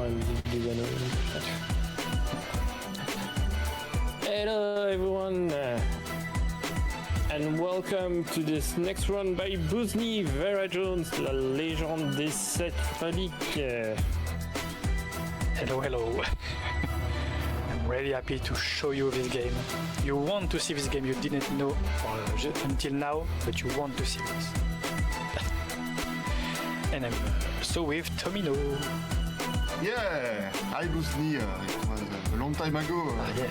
and hello everyone, and welcome to this next run by Bouzny, Vera Jones, La Légende des Sept, Reliques. Hello. I'm really happy to show you this game. You want to see this game, you didn't know until now, but you want to see this. And I'm so with Tomino. Yeah, hi Bouzny, it was a long time ago. Yeah.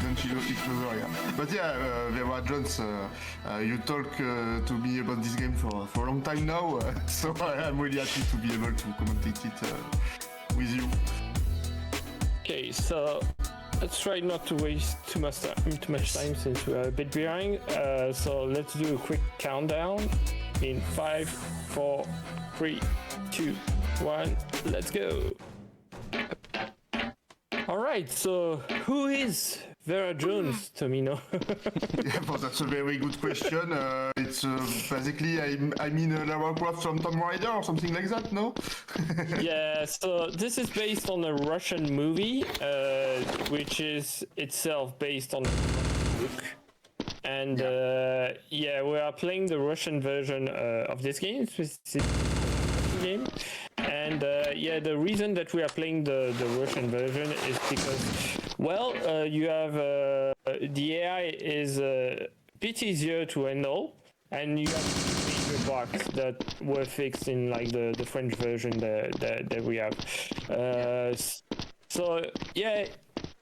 Don't you know each other, yeah. But yeah, Vera Jones, you talk to me about this game for a long time now, so I'm really happy to be able to commentate it with you. Okay, so let's try not to waste too much time since we're a bit behind. So let's do a quick countdown in 5, 4, 3, 2, 1, let's go. Alright, so who is Vera Jones, Tomino? Yeah, well, that's a very good question. It's basically, I mean Lara Croft from Tomb Raider or something like that, no? Yeah, so this is based on a Russian movie, which is itself based on a book. And yeah, we are playing the Russian version of this game. And yeah, the reason that we are playing the Russian version is because, well, you have the AI is a bit easier to handle, and you have major bugs that were fixed in like the French version that we have. So yeah,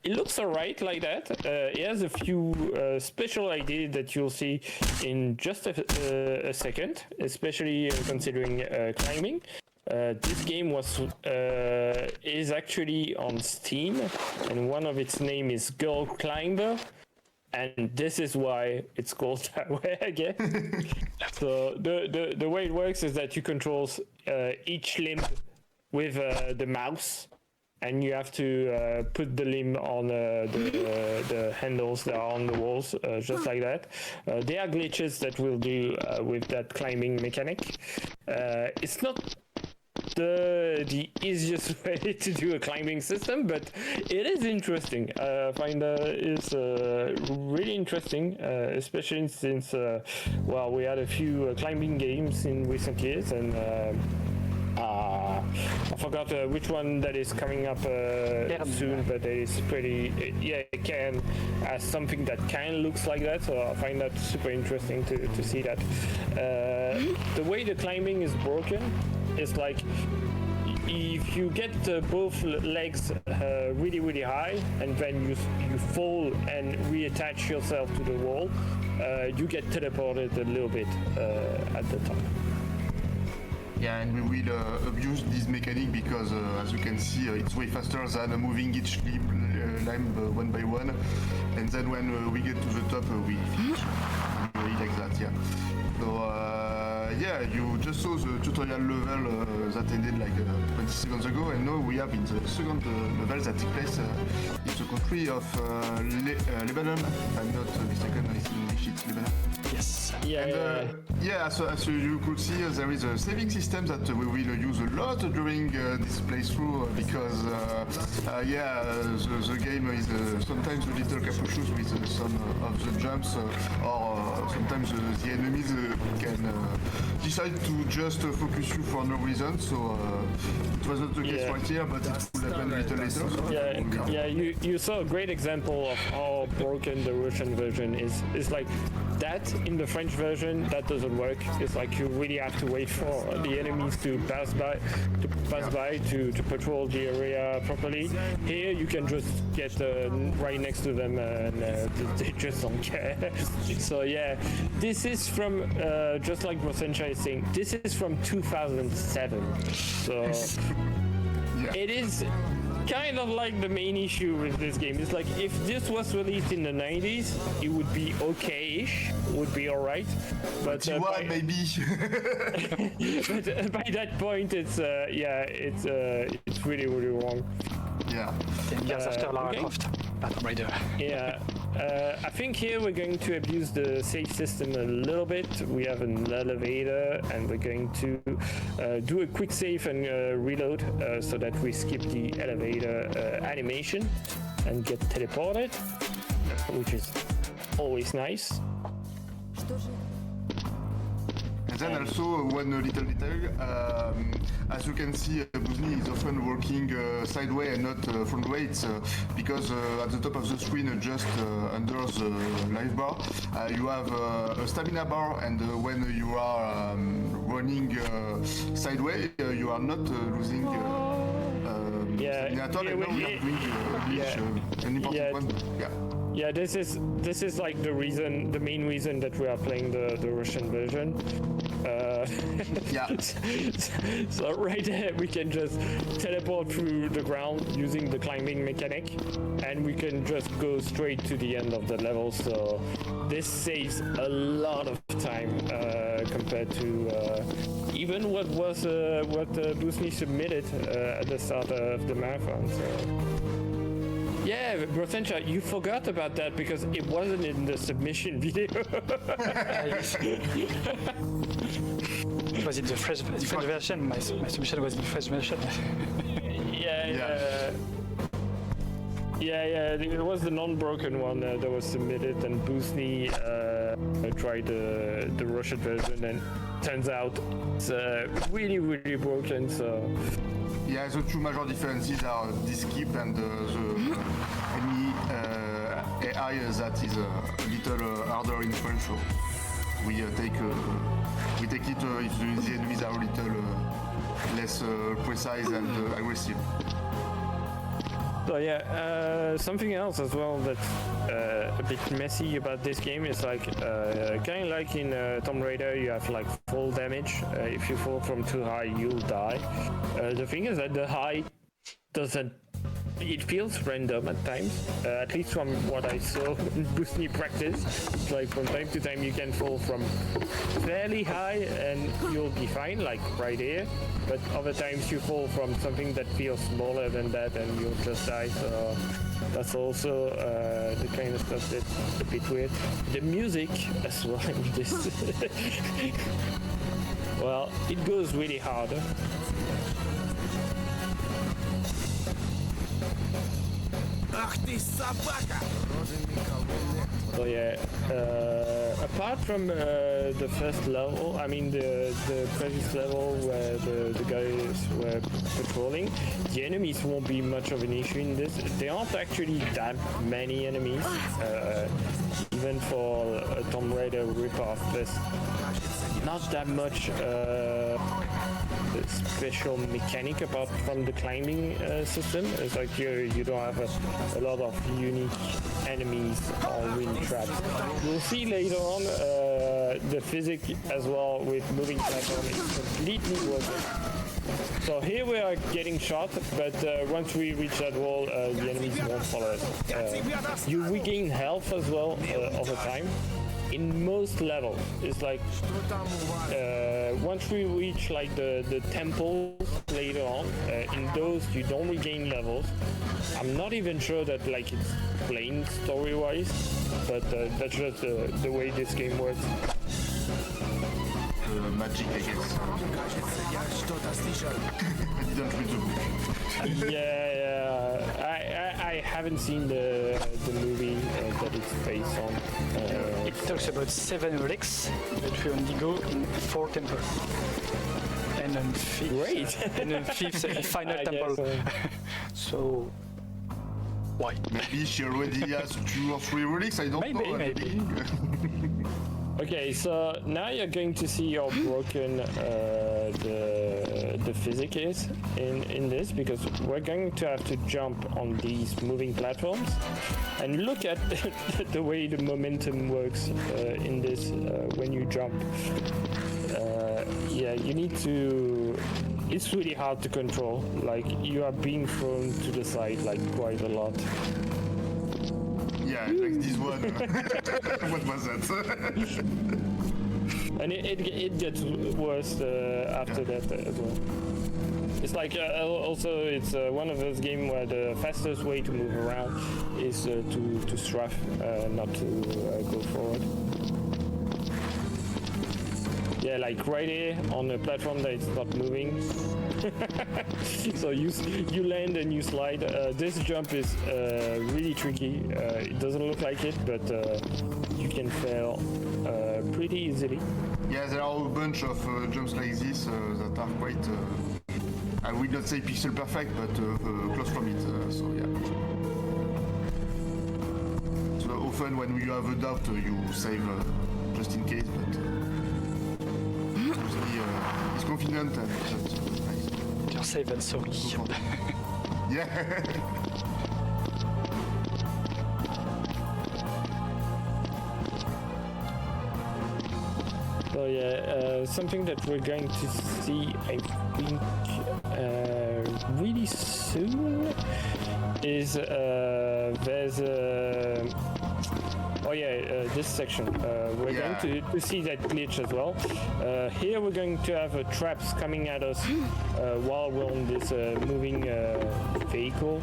it looks alright like that. It has a few special ideas that you'll see in just a second, especially considering climbing. This game is actually on Steam, and one of its name is Girl Climber, and this is why it's called that way, I guess. So the way it works is that you control each limb with the mouse, and you have to put the limb on the handles that are on the walls, just like that. There are glitches that we'll do with that climbing mechanic. It's not the easiest way to do a climbing system, but it is interesting. I find it's really interesting, especially since well, we had a few climbing games in recent years, and I forgot which one that is coming up soon, but it is pretty, yeah, it can as something that kind of looks like that, so I find that super interesting to see that. The way the climbing is broken is like, if you get both legs really high, and then you fall and reattach yourself to the wall, you get teleported a little bit at the top. Yeah, and we will abuse this mechanic because, as you can see, it's way faster than moving each limb one by one. And then when we get to the top, we finish. Really like that, yeah. So, yeah, you just saw the tutorial level that ended like 20 seconds ago, and now we have in the second level that takes place in the country of Lebanon. If I'm not mistaken, I think in English it's Lebanon. Yes. Yeah. And, yeah, so as you could see, there is a saving system that we will use a lot during this playthrough because, yeah, the game is sometimes a little capricious with some of the jumps, or sometimes the enemies can decide to just focus you for no reason. So it was not the case right here, but it will happen a little later. So Yeah, you saw a great example of how broken the Russian version is. It's like that in the French version, that doesn't work. It's like you really have to wait for the enemies to pass by to patrol the area properly. Here you can just get right next to them, and they just don't care. So yeah, this is from just like Rosencha is saying, this is from 2007. So yeah. it is kind of like the main issue with this game. It's like, if this was released in the 90s, it would be okay-ish, would be alright. But maybe. but by that point, it's yeah, it's really wrong. Yeah. 10 years after Lara Croft, Tomb Raider. Yeah. I think here we're going to abuse the save system a little bit. We have an elevator, and we're going to do a quick save and reload so that we skip the elevator animation and get teleported, which is always nice. And then also one little detail, as you can see, Bouzny is often working sideways and not front way. It's because at the top of the screen, just under the life bar, you have a stamina bar, and when you are running sideways, you are not losing stamina at all. And now we are doing an important one. Yeah. Yeah, this is like the main reason that we are playing the Russian version. Yeah. So right there we can just teleport through the ground using the climbing mechanic, and we can just go straight to the end of the level. So this saves a lot of time compared to even what Bouzny submitted at the start of the marathon. So. Yeah, Brosencha, you forgot about that because it wasn't in the submission video. It was in the French version. My submission was in the French version. Yeah, it was the non-broken one that was submitted, and Bouzny tried the Russian version, and turns out it's really, really broken, so... Yeah, the two major differences are the skip and the enemy AI that is a little harder in French. So we take it if the enemies are a little less precise and aggressive. So yeah, something else as well that's a bit messy about this game is like kind of like in Tomb Raider, you have like fall damage. If you fall from too high, you'll die. The thing is that the high doesn't. It feels random at times, at least from what I saw in Bouzny practice. It's like from time to time you can fall from fairly high and you'll be fine, like right here. But other times you fall from something that feels smaller than that and you'll just die. So that's also the kind of stuff that's a bit weird. The music as well in this. Well, it goes really hard. So yeah, apart from the first level, I mean the previous level where the guys were patrolling, the enemies won't be much of an issue in this. There aren't actually that many enemies, even for a Tomb Raider ripoff. There's not that much special mechanic apart from the climbing system. It's like you don't have a lot of unique enemies or wind traps. We'll see later on the physics as well with moving platform is completely working. So here we are getting shot, but once we reach that wall, the enemies won't follow us. You regain health as well over time. In most levels, it's like once we reach like the temples later on, in those you don't regain levels. I'm not even sure that like it's plain story-wise, but that's just the way this game works. Magic, I guess. I didn't read the book. Yeah. I haven't seen the movie that it's based on. It talks about 7 relics that we only go in 4 temples. And then 5th, Great. and then 5th and final temple. So why? Maybe she already has 2 or 3 relics, I don't know. Maybe. Okay, so now you're going to see how broken the physics is in this, because we're going to have to jump on these moving platforms and look at the way the momentum works in this when you jump. Yeah, you need to... It's really hard to control. Like, you are being thrown to the side like quite a lot. Yeah, like this one. What was that? And it gets worse after that as well. It's like also it's one of those games where the fastest way to move around is to strafe, not to go forward. Yeah, like right here on a platform that is not moving. So you land and you slide. This jump is really tricky. It doesn't look like it, but you can fail pretty easily. Yeah, there are a bunch of jumps like this that are quite, I will not say pixel perfect, but close from it, so yeah. So often when you have a doubt, you save just in case, but usually he's confident and that's nice. You're safe and sorry. Yeah. So yeah, something that we're going to see, I think, really soon is there's this section. We're going to see that glitch as well. Here we're going to have traps coming at us while we're on this moving vehicle.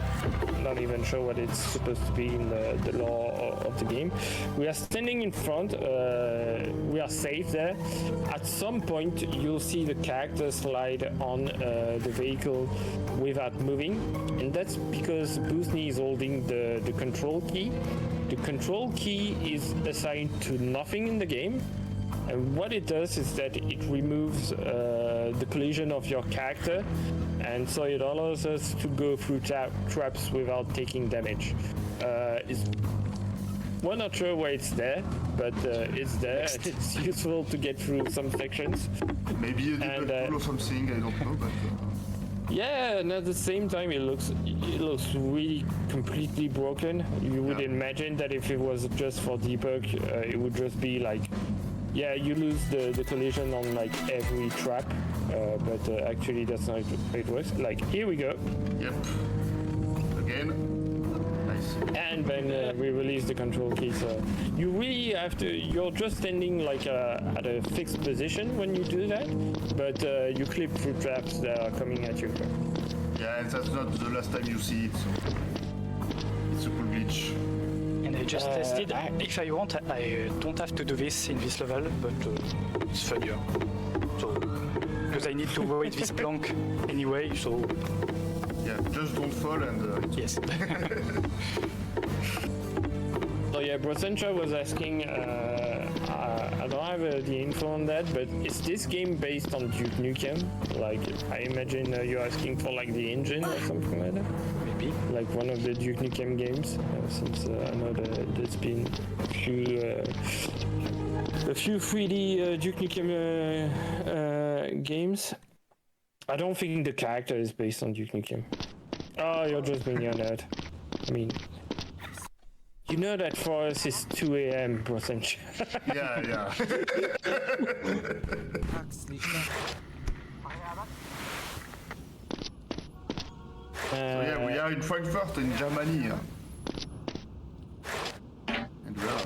Not even sure what it's supposed to be in the law of the game. We are standing in front. We are safe there. At some point, you'll see the character slide on the vehicle without moving, and that's because Bouzny is holding the control key. The control key is assigned to nothing in the game, and what it does is that it removes the collision of your character, and so it allows us to go through traps without taking damage. We're not sure why it's there, but it's there. It's useful to get through some sections. Maybe a debug tool or something, I don't know, but... Yeah, and at the same time, it looks really completely broken. You would imagine that if it was just for debug, it would just be like, yeah, you lose the collision on like every trap, but actually that's not how it works. Like, here we go. Yep. Again. Nice. And then we release the control key, so you really have to, you're just standing like at a fixed position when you do that, but you clip through traps that are coming at you. Yeah, and that's not the last time you see it, so it's a cool glitch. And I just tested, if I want, I don't have to do this in this level, but it's funnier. So, because I need to wait this blank anyway, so... Yeah, just don't fall and... Yes. So yeah, Brosencha was asking, I don't have the info on that, but is this game based on Duke Nukem? Like, I imagine you're asking for like the engine or something like that? Maybe. Like one of the Duke Nukem games, since I know that there's been a few 3D Duke Nukem games. I don't think the character is based on Duke Nukem. Oh, you're just being a nerd. I mean, you know that for us it's 2 a.m. Brosencha. Yeah. So yeah, we are in Frankfurt in Germany.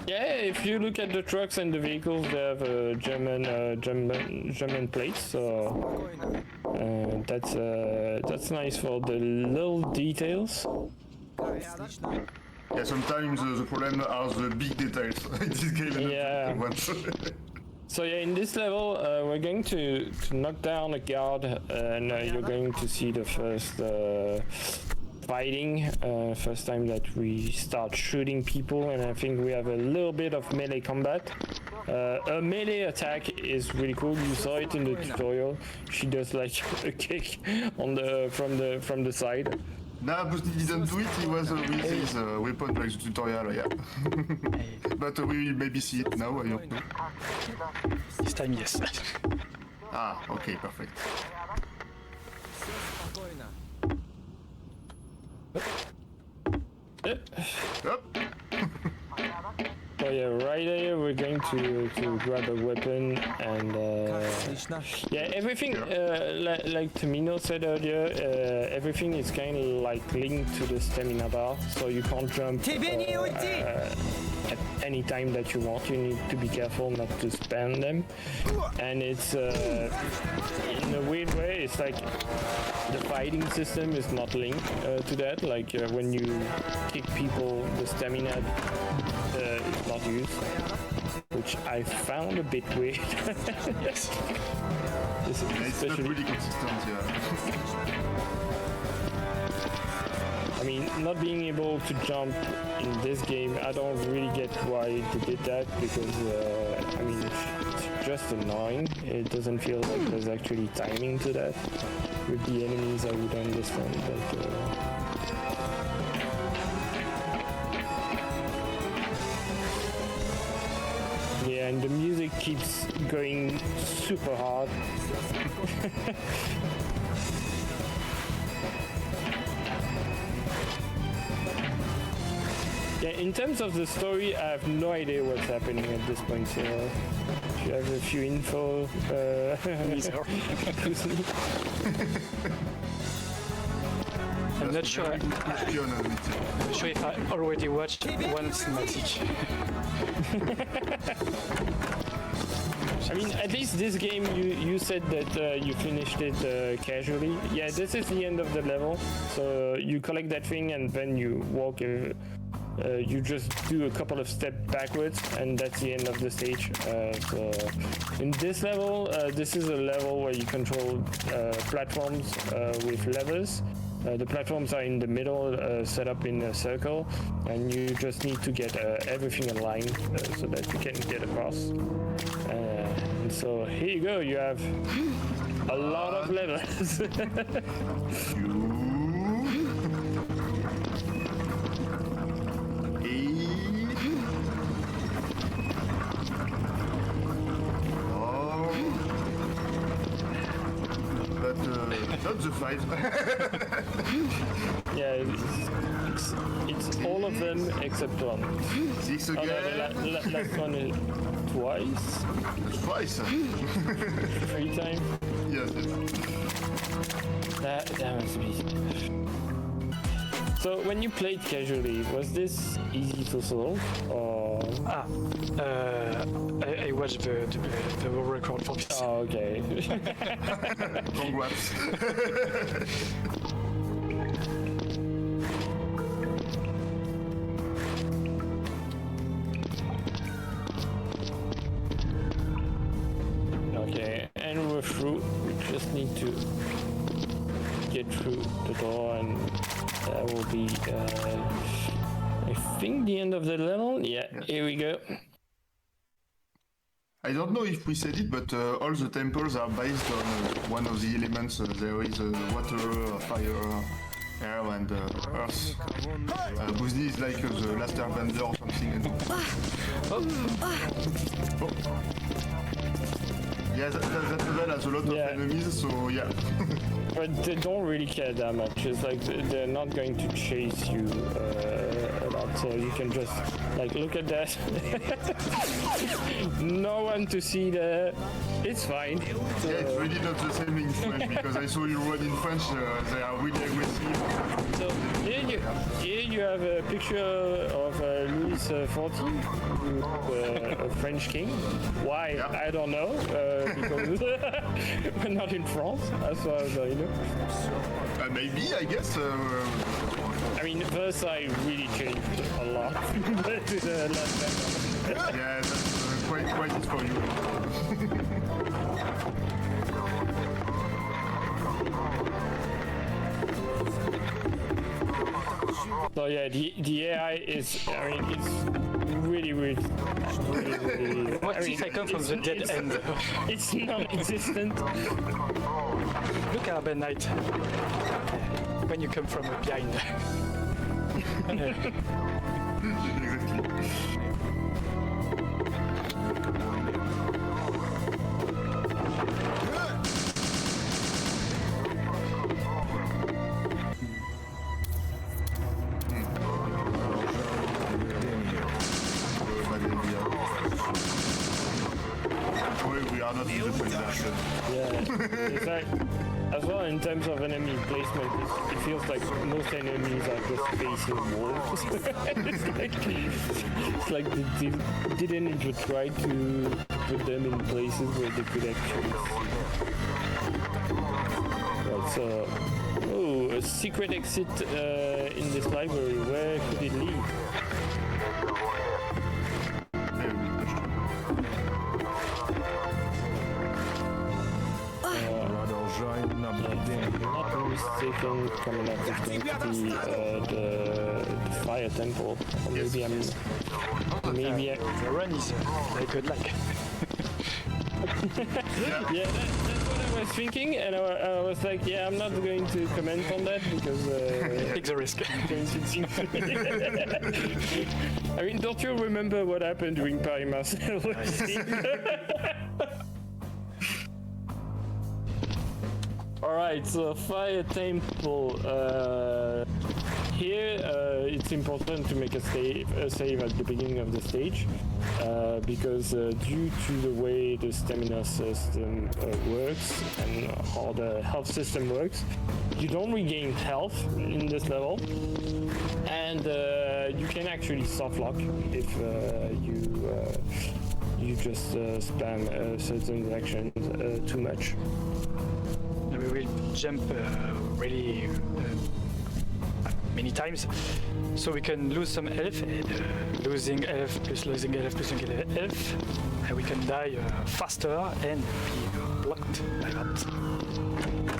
Yeah, if you look at the trucks and the vehicles, they have German plates, so that's nice for the little details. Yeah, sometimes the problem are the big details in this game. Yeah. So yeah, in this level, we're going to knock down a guard, and you're going to see the first fighting, first time that we start shooting people, and I think we have a little bit of melee combat. A melee attack is really cool. You saw it in the tutorial. She does like a kick on from the side. Nah, Bouzny didn't do it. He was with his weapon like the tutorial, yeah. But we will maybe see it now. I don't know. This time, yes. Ah, okay, perfect. Up. So yeah, right here we're going to grab a weapon, and yeah, everything like Tamino said earlier, everything is kind of like linked to the stamina bar, so you can't jump at any time that you want. You need to be careful not to spam them. And it's in a weird way, it's like the fighting system is not linked to that. Like when you kick people, the stamina is not used, which I found a bit weird. It's not really consistent, yeah. I mean, not being able to jump in this game, I don't really get why they did that, because, I mean, it's just annoying. It doesn't feel like there's actually timing to that. With the enemies, I would understand, but... Yeah, and the music keeps going super hard. Yeah, in terms of the story, I have no idea what's happening at this point. So, if you have a few info, I'm not sure. I'm not sure if I already watched one cinematic. I mean, at least this game, you said that you finished it casually. Yeah, this is the end of the level. So you collect that thing and then you walk. You just do a couple of steps backwards, and that's the end of the stage. So in this level, this is a level where you control platforms with levers. The platforms are in the middle, set up in a circle, and you just need to get everything aligned so that you can get across. And so here you go, you have a lot of levers. Not the 5. Yeah, it's all of them except one. 6 Oh, again. no, the last one is twice? Twice. 3 times? Yes, yes. That must be... So when you played casually, was this easy to solve, or...? I watched the world record for this. Oh, okay. Congrats. Okay, and we're through. We just need to get through the door, and that will be, I think, the end of the level. Yeah, here we go. I don't know if we said it, but all the temples are based on one of the elements. There is water, fire, air, and earth. Bouzny is like the last airbender or something. Yeah, that level has a lot of enemies, so yeah. But they don't really care that much. It's like they're not going to chase you a lot, so you can just like look at that. No one to see there. It's fine. Yeah, it's really not the same in French, because I saw you run in French. They are really aggressive. So here you have a picture of Louis XIV, a French king. Why? Yeah. I don't know. Because we're not in France, as far as I know. Maybe, I guess. I mean, first I really changed a lot. Yeah, that's quite it for you. So yeah, the AI is, I mean, it's really weird. Really, What if I come from the dead end? It's non-existent. Look at the night. When you come from behind. Exactly. we are not in the point that. Yeah, it's like, as well in terms of enemy placement, it feels like most enemies are just facing walls. it's like they didn't even try to put them in places where they could actually see. Right, so, oh, a secret exit in this library. Where could it lead? If I'm not mistaken, coming up is going to be the fire temple. Or maybe The run is very good luck. yeah, that's what I was thinking, and I was like, yeah, I'm not going to comment on that because Take the risk. I mean, don't you remember what happened during Paris Marseille? Alright, so fire temple. Here, it's important to make a save at the beginning of the stage, because due to the way the stamina system works and how the health system works, you don't regain health in this level, and you can actually softlock if you just spam certain actions too much. We will jump really many times, so we can lose some health, and losing health plus losing health plus losing health, and we can die faster and be blocked by that.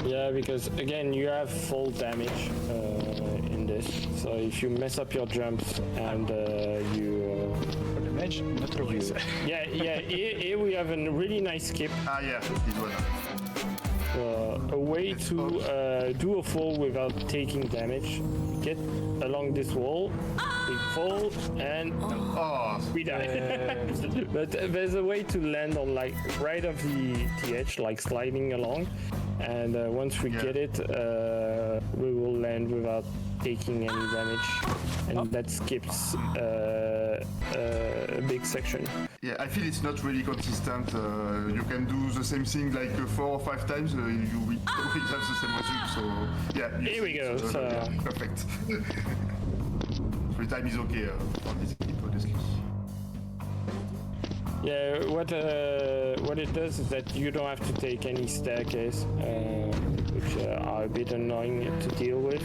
Yeah, because again, you have full damage in this, so if you mess up your jumps and you... damage? Not always. yeah, here we have a really nice skip. Ah, yeah, this one. A way to do a fall without taking damage. Get along this wall, we fall, and we die. But there's a way to land on like right off the edge, like sliding along. And once we get it, we will land without taking any damage, and that skips a big section. Yeah, I feel it's not really consistent. You can do the same thing like 4 or 5 times, you will always have the same result. So yeah, here we go. Yeah, perfect. 3 times is okay for this clip, honestly. Yeah, what it does is that you don't have to take any staircase, which are a bit annoying to deal with.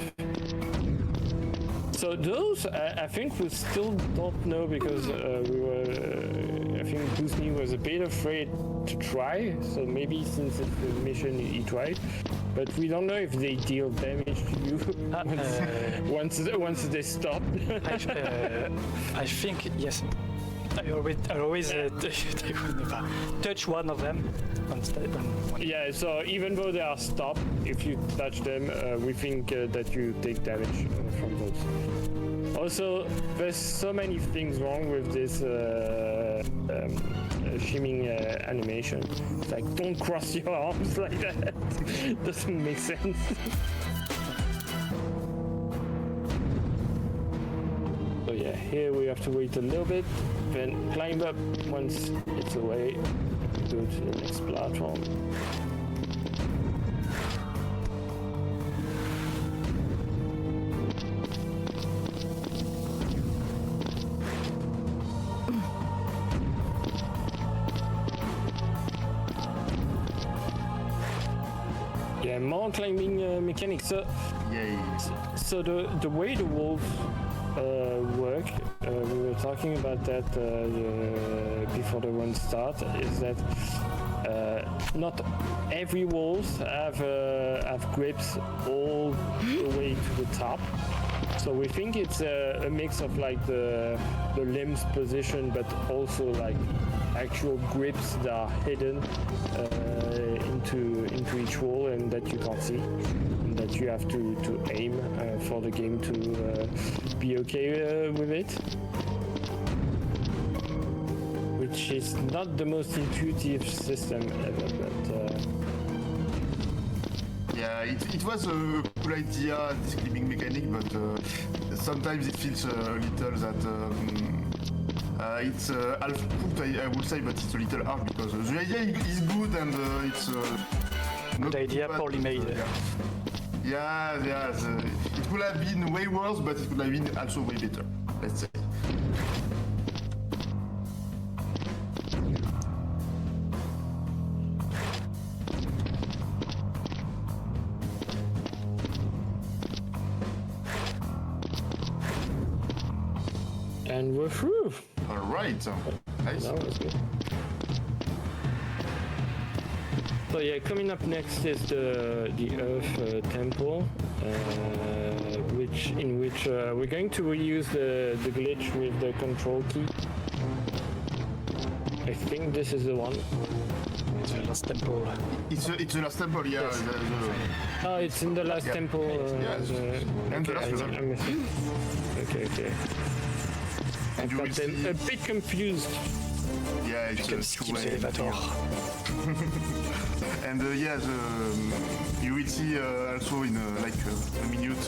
So those, I think we still don't know because I think Bouzny was a bit afraid to try, so maybe since it's the mission he tried. But we don't know if they deal damage to you once they stop. I think, yes. I always touch one of them. Yeah, so even though they are stopped, if you touch them, we think that you take damage from those. Also, there's so many things wrong with this shimming animation. It's like, don't cross your arms like that. Doesn't make sense. So yeah, here we have to wait a little bit, then climb up once it's away, go to the next platform. Yeah, more climbing mechanics. So the way the walls work, we were talking about that before the run start, is that not every walls have grips all the way to the top. So we think it's a mix of like the limbs position, but also like actual grips that are hidden into each wall and that you can't see, and that you have to aim for the game to be okay with it. Which is not the most intuitive system ever, but yeah, it was a cool idea, this climbing mechanic, but sometimes it feels a little that It's half cooked, I would say, but it's a little hard because the idea is good and it's not Good idea, too bad, poorly made. Yeah, it could have been way worse, but it could have been also way better, let's say. And we're through. All right, nice. That was good. So yeah, coming up next is the Earth Temple, in which we're going to reuse the glitch with the control key. I think this is the one. It's the last temple. It's the last temple, yeah. Yes. Oh, it's in the last Yeah. temple. Yes. And the last level. I'm missing. Okay. And you will Got them see, a bit confused. yeah, it's You can a skip two-way the elevator. And you will see also in like a minute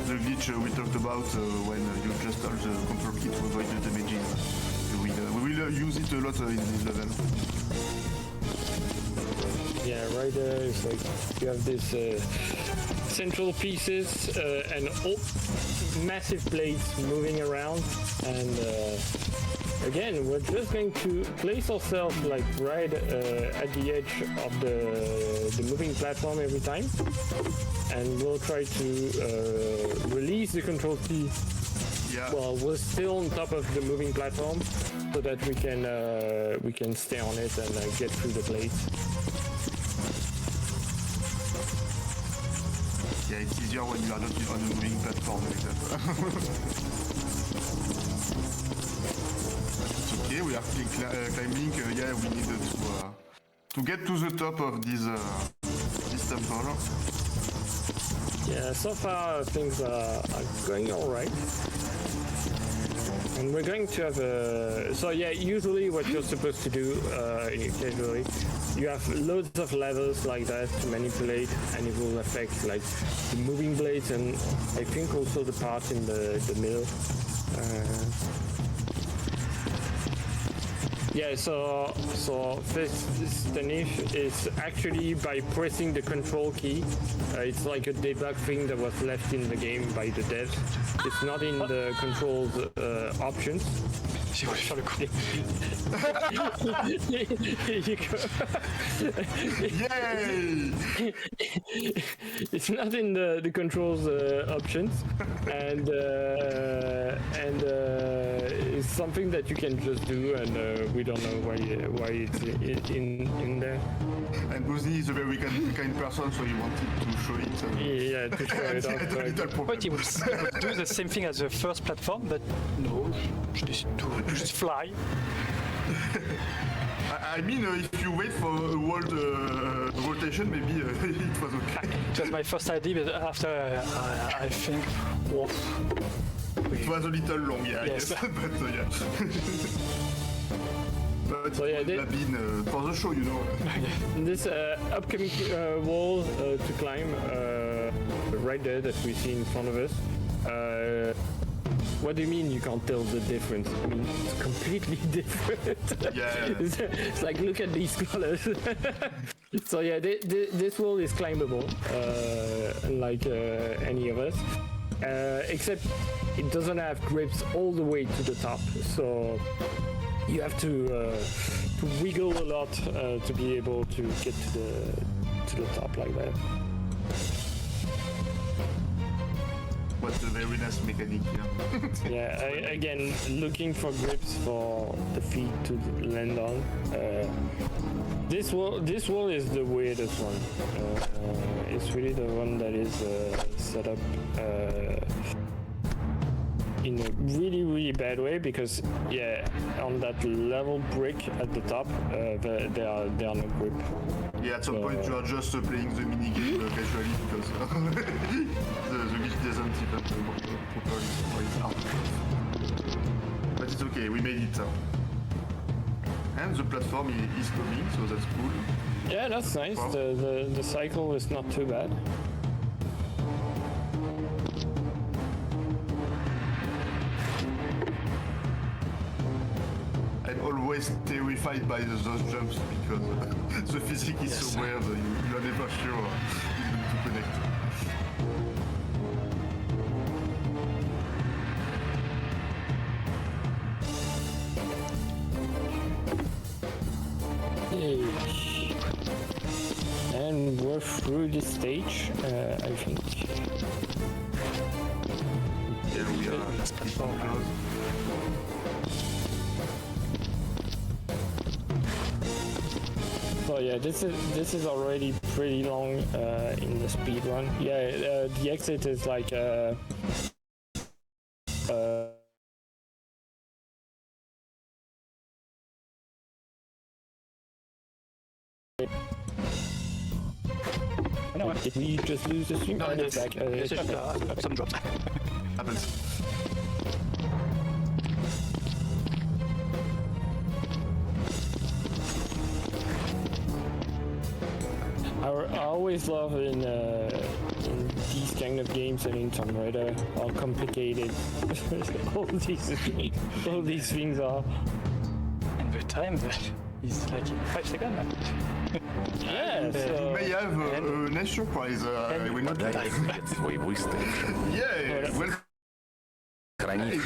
the glitch we talked about when you just hold the control key to avoid the damages. We will use it a lot in this level. Yeah, right there. It's like you have this central pieces and massive blades moving around, and again, we're just going to place ourselves like right at the edge of the moving platform every time, and we'll try to release the control key Yeah. while we're still on top of the moving platform, so that we can stay on it and get through the blades. Yeah, it's easier when you are not on a moving platform like that. It's okay, we are climbing. Yeah, we needed to get to the top of this temple. Yeah, so far things are going all right. And we're going to have a... So yeah, usually what you're supposed to do, casually, you have loads of levels like that to manipulate, and it will affect like the moving blades and I think also the part in the middle. Yeah, so first Stanif is actually by pressing the control key. It's like a debug thing that was left in the game by the devs. It's not in the controls options. J'ai voulu faire le coup. Here you go. Yay! It's not in the controls options, and it's something that you can just do, and we don't know why it's in there. And Bouzny is a very kind person, so he wanted to show it. Yeah, to show it off. It's a Right. little problem. Wait, he would do the same thing as the first platform, but no, je décide to just fly. I mean, if you wait for a world rotation, maybe it was okay. It was my first idea, but after I think, whoa. It was a little long, yeah, Yes. I guess. But yeah. But So, yeah, it would have been for the show, you know. This upcoming wall to climb, right there that we see in front of us. What do you mean you can't tell the difference? I mean, it's completely different. Yeah. It's like, look at these colors. So yeah, this wall is climbable, unlike any of us. Except it doesn't have grips all the way to the top. So you have to wiggle a lot to be able to get to the top like that. What's a very nice mechanic here. Yeah, again, looking for grips for the feet to land on. This wall is the weirdest one. It's really the one that is set up in a really bad way, because yeah, on that level brick at the top, there are no grip. Yeah, at some point you are just playing the mini game casually because the glitch doesn't even properly, so it's hard. But it's okay, we made it. And the platform is coming, so that's cool. Yeah, that's nice. Wow. The cycle is not too bad. always terrified by those jumps because the physics is so weird. You are never sure it's going to connect. And we're through this stage, I think. Yeah, we are. So yeah, this is already pretty long in the speed run. Yeah, the exit is like No, did we just lose the stream? no, Oh, it's back. it's just some drops. Happens. I always love in these kind of games and in Tomb Raider how complicated all these things are. And the time is like 5 seconds. Yeah, so May have a nice surprise. I will not lie. Свой выстрел. Yeah, well, Хранить.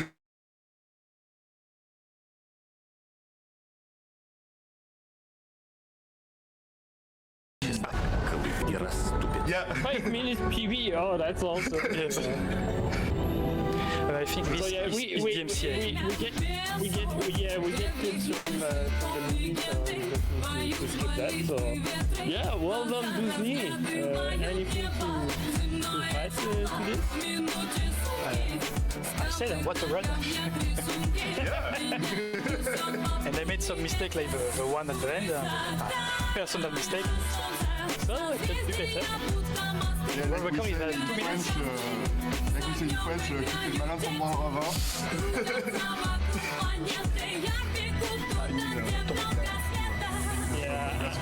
Колыбки расступят. yeah. 5 minutes PB. Oh, that's awesome. Yes. I think this So yeah, is we DMCA. get tips from the movie, so we definitely need to skip that. So yeah, well done, Bouzny. Anything to add to this? I said what a run. And I made some mistake like the one at the end. Personal mistake. So I can do better. Yeah, like Welcome we in say in 2 minutes. French, like we say in French, quitter le malin tombera en ravin. Yeah.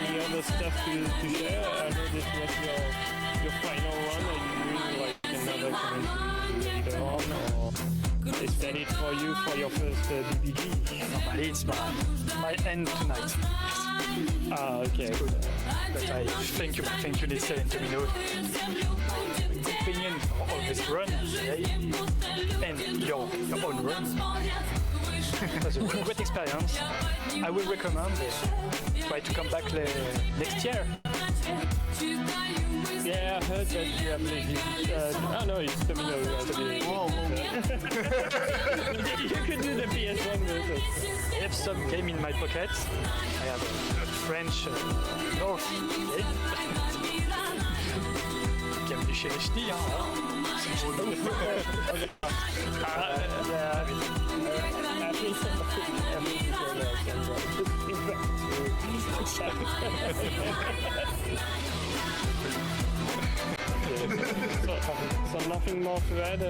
Any other stuff to share? I know this was your final run. Are you doing like another commentary later on, or is that it for you for your first DBG? Normally it's my end tonight. Ah, okay. But I thank you Lisa and Domino. Opinion for all this run today and your own run. It was a great experience. I will recommend try to come back next year. Yeah, I heard that you have no, it's Domino. You could do the PS1 version. I have some game in my pocket. I have a French North game. Qui a chez les ch'tis, So nothing more to add?